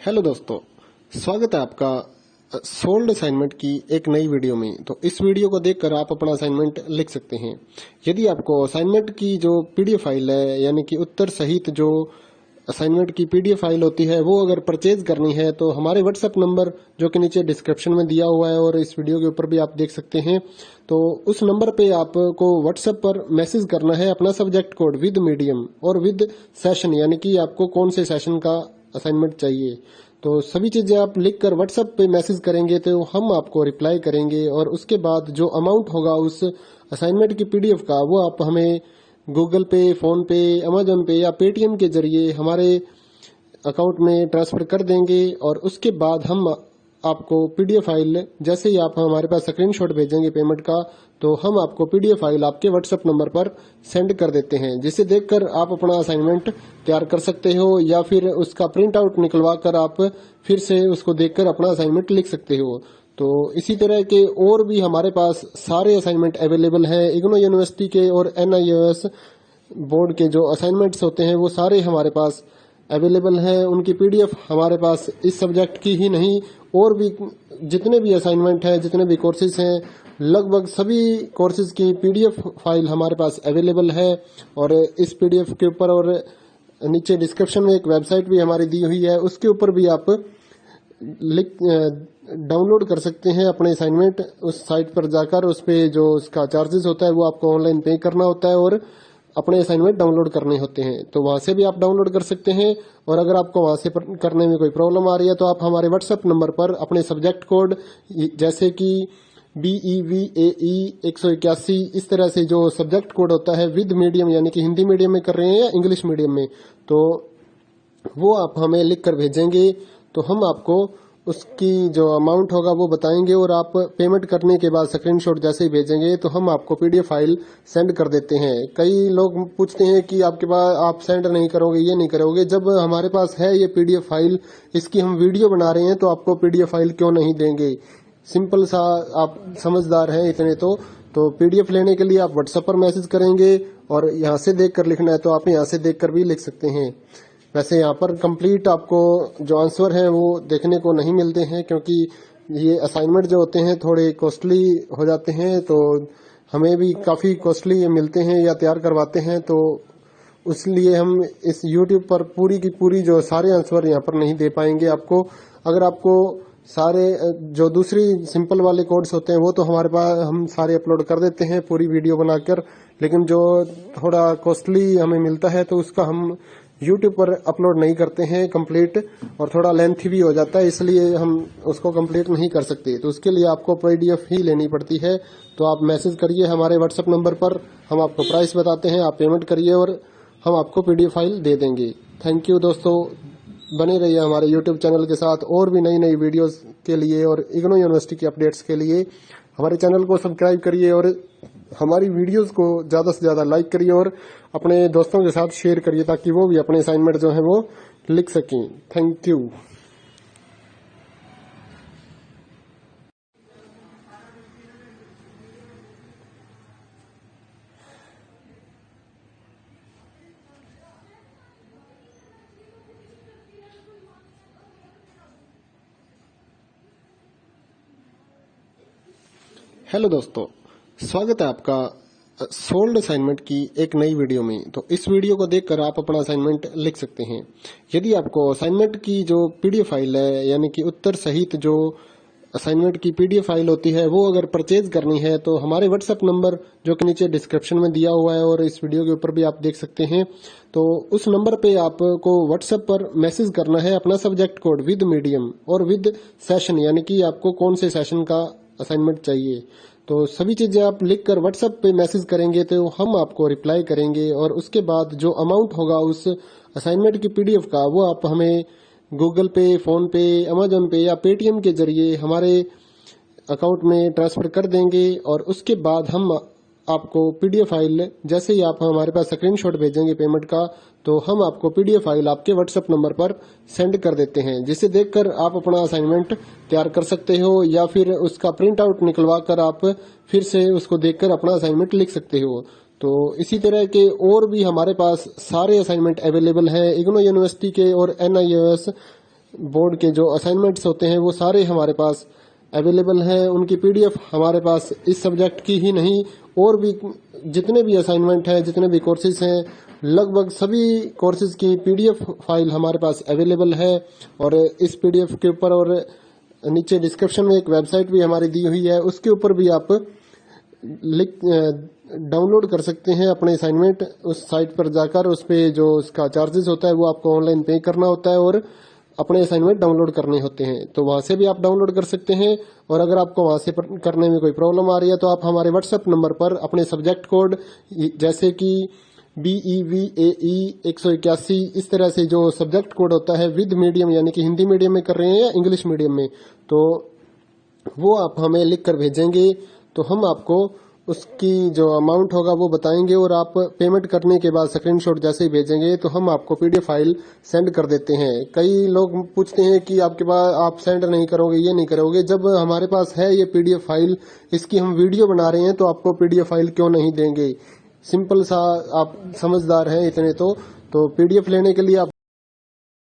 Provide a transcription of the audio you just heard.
Hello दोस्तों, स्वागत है आपका सोल्ड असाइनमेंट की एक नई वीडियो में। तो इस वीडियो को देखकर आप अपना असाइनमेंट लिख सकते हैं। यदि आपको असाइनमेंट की जो पीडीएफ फाइल है, यानी कि उत्तर सहित जो असाइनमेंट की पीडीएफ फाइल होती है, वो अगर परचेज करनी है तो हमारे व्हाट्सएप नंबर जो कि नीचे डिस्क्रिप्शन में दिया हुआ है और इस वीडियो के ऊपर भी आप देख सकते हैं, तो उस नंबर पे आपको व्हाट्सएप पर मैसेज करना है अपना सब्जेक्ट कोड विद मीडियम और विद सेशन, यानी कि आपको कौन से सेशन का असाइनमेंट चाहिए। तो सभी चीजें आप लिखकर व्हाट्सएप पे मैसेज करेंगे तो हम आपको रिप्लाई करेंगे और उसके बाद जो अमाउंट होगा उस असाइनमेंट की पीडीएफ का, वो आप हमें गूगल पे, फोन पे, अमेजोन पे या पेटीएम के जरिए हमारे अकाउंट में ट्रांसफर कर देंगे। और उसके बाद हम आपको पीडीएफ फाइल, जैसे ही आप हमारे पास स्क्रीनशॉट भेजेंगे पेमेंट का, तो हम आपको पीडीएफ फाइल आपके व्हाट्सएप नंबर पर सेंड कर देते हैं, जिसे देखकर आप अपना असाइनमेंट तैयार कर सकते हो या फिर उसका प्रिंट आउट निकलवा कर आप फिर से उसको देखकर अपना असाइनमेंट लिख सकते हो। तो इसी तरह के और भी हमारे पास सारे असाइनमेंट अवेलेबल हैं। इग्नो यूनिवर्सिटी के और NIOS बोर्ड के जो असाइनमेंट्स होते हैं वो सारे हमारे पास अवेलेबल है। उनकी पीडीएफ हमारे पास इस सब्जेक्ट की ही नहीं, और भी जितने भी असाइनमेंट हैं, जितने भी कोर्सेज हैं, लगभग सभी कोर्सेज की पीडीएफ फाइल हमारे पास अवेलेबल है। और इस पीडीएफ के ऊपर और नीचे डिस्क्रिप्शन में एक वेबसाइट भी हमारी दी हुई है, उसके ऊपर भी आप डाउनलोड कर सकते हैं अपने असाइनमेंट। उस साइट पर जाकर उस पे जो उसका चार्जेस होता है वो आपको ऑनलाइन पे करना होता है और अपने असाइनमेंट डाउनलोड करने होते हैं। तो वहां से भी आप डाउनलोड कर सकते हैं। और अगर आपको वहां से करने में कोई प्रॉब्लम आ रही है तो आप हमारे व्हाट्सएप नंबर पर अपने सब्जेक्ट कोड, जैसे कि BEVAE 181, इस तरह से जो सब्जेक्ट कोड होता है विद मीडियम, यानी कि हिंदी मीडियम में कर रहे हैं या इंग्लिश मीडियम में, तो वो आप हमें लिख कर भेजेंगे तो हम आपको उसकी जो अमाउंट होगा वो बताएंगे। और आप पेमेंट करने के बाद स्क्रीनशॉट जैसे ही भेजेंगे तो हम आपको पीडीएफ फाइल सेंड कर देते हैं। कई लोग पूछते हैं कि आपके पास आप सेंड नहीं करोगे, ये नहीं करोगे। जब हमारे पास है ये पीडीएफ फाइल, इसकी हम वीडियो बना रहे हैं, तो आपको पीडीएफ फाइल क्यों नहीं देंगे। सिंपल सा, आप समझदार हैं इतने तो पीडीएफ लेने के लिए आप व्हाट्सएप पर मैसेज करेंगे और यहाँ से देख कर लिखना है तो आप यहाँ से देख कर भी लिख सकते हैं। वैसे यहाँ पर कंप्लीट आपको जो आंसर है वो देखने को नहीं मिलते हैं, क्योंकि ये असाइनमेंट जो होते हैं थोड़े कॉस्टली हो जाते हैं, तो हमें भी काफी कॉस्टली मिलते हैं या तैयार करवाते हैं। तो इसलिए हम इस YouTube पर पूरी की पूरी जो सारे आंसर यहाँ पर नहीं दे पाएंगे आपको। अगर आपको सारे जो दूसरी सिंपल वाले कोड्स होते हैं वो तो हमारे पास हम सारे अपलोड कर देते हैं पूरी वीडियो बनाकर, लेकिन जो थोड़ा कॉस्टली हमें मिलता है तो उसका हम YouTube पर अपलोड नहीं करते हैं कंप्लीट, और थोड़ा लेंथी भी हो जाता है, इसलिए हम उसको कंप्लीट नहीं कर सकते। तो उसके लिए आपको पीडीएफ ही लेनी पड़ती है। तो आप मैसेज करिए हमारे व्हाट्सएप नंबर पर, हम आपको प्राइस बताते हैं, आप पेमेंट करिए और हम आपको पीडीएफ फाइल दे देंगे। थैंक यू दोस्तों, बने रहिए हमारे YouTube चैनल के साथ और भी नई नई वीडियोस के लिए और इग्नो यूनिवर्सिटी की अपडेट्स के लिए हमारे चैनल को सब्सक्राइब करिए और हमारी वीडियोस को ज्यादा से ज्यादा लाइक करिए और अपने दोस्तों के साथ शेयर करिए, ताकि वो भी अपने असाइनमेंट जो है वो लिख सकें। Thank you. हेलो दोस्तों, स्वागत है आपका सोल्ड असाइनमेंट की एक नई वीडियो में। तो इस वीडियो को देखकर आप अपना असाइनमेंट लिख सकते हैं। यदि आपको असाइनमेंट की जो पीडीएफ फाइल है, यानी कि उत्तर सहित जो असाइनमेंट की पीडीएफ फाइल होती है, वो अगर परचेज करनी है तो हमारे व्हाट्सएप नंबर जो कि नीचे डिस्क्रिप्शन में दिया हुआ है और इस वीडियो के ऊपर भी आप देख सकते हैं, तो उस नंबर पे आपको व्हाट्सएप पर मैसेज करना है अपना सब्जेक्ट कोड विद मीडियम और विद सेशन, यानी कि आपको कौन से सेशन का असाइनमेंट चाहिए। तो सभी चीजें आप लिखकर व्हाट्सएप पे मैसेज करेंगे तो हम आपको रिप्लाई करेंगे और उसके बाद जो अमाउंट होगा उस असाइनमेंट की पीडीएफ का, वो आप हमें गूगल पे, फोन पे, अमेजोन पे या पेटीएम के जरिए हमारे अकाउंट में ट्रांसफर कर देंगे। और उसके बाद हम आपको पीडीएफ फाइल, जैसे ही आप हमारे पास स्क्रीनशॉट भेजेंगे पेमेंट का, तो हम आपको पीडीएफ फाइल आपके व्हाट्सएप नंबर पर सेंड कर देते हैं, जिसे देखकर आप अपना असाइनमेंट तैयार कर सकते हो या फिर उसका प्रिंट आउट निकलवा कर आप फिर से उसको देखकर अपना असाइनमेंट लिख सकते हो। तो इसी तरह के और भी हमारे पास सारे असाइनमेंट अवेलेबल हैं। इग्नो यूनिवर्सिटी के और NIOS बोर्ड के जो असाइनमेंट्स होते हैं वो सारे हमारे पास अवेलेबल हैं। उनकी पीडीएफ हमारे पास इस सब्जेक्ट की ही नहीं और भी जितने भी असाइनमेंट हैं, जितने भी कोर्सेज हैं, लगभग सभी कोर्सेज की पीडीएफ फाइल हमारे पास अवेलेबल है। और इस पीडीएफ के ऊपर और नीचे डिस्क्रिप्शन में एक वेबसाइट भी हमारी दी हुई है, उसके ऊपर भी आप डाउनलोड कर सकते हैं अपने असाइनमेंट। उस साइट पर जाकर उस पे जो उसका चार्जेस होता है वो आपको ऑनलाइन पे करना होता है और अपने असाइनमेंट डाउनलोड करने होते हैं। तो वहां से भी आप डाउनलोड कर सकते हैं। और अगर आपको वहां से करने में कोई प्रॉब्लम आ रही है तो आप हमारे व्हाट्सएप नंबर पर अपने सब्जेक्ट कोड जैसे कि BEVAE 181 इस तरह से जो सब्जेक्ट कोड होता है विद मीडियम यानी कि हिंदी मीडियम में कर रहे हैं या इंग्लिश मीडियम में, तो वो आप हमें लिख कर भेजेंगे तो हम आपको उसकी जो अमाउंट होगा वो बताएंगे और आप पेमेंट करने के बाद स्क्रीनशॉट जैसे ही भेजेंगे तो हम आपको पीडीएफ फाइल सेंड कर देते हैं। कई लोग पूछते हैं कि आपके पास आप सेंड नहीं करोगे, ये नहीं करोगे। जब हमारे पास है ये पीडीएफ फाइल, इसकी हम वीडियो बना रहे हैं तो आपको पीडीएफ फाइल क्यों नहीं देंगे। सिंपल सा, आप समझदार हैं इतने तो पीडीएफ लेने के लिए आप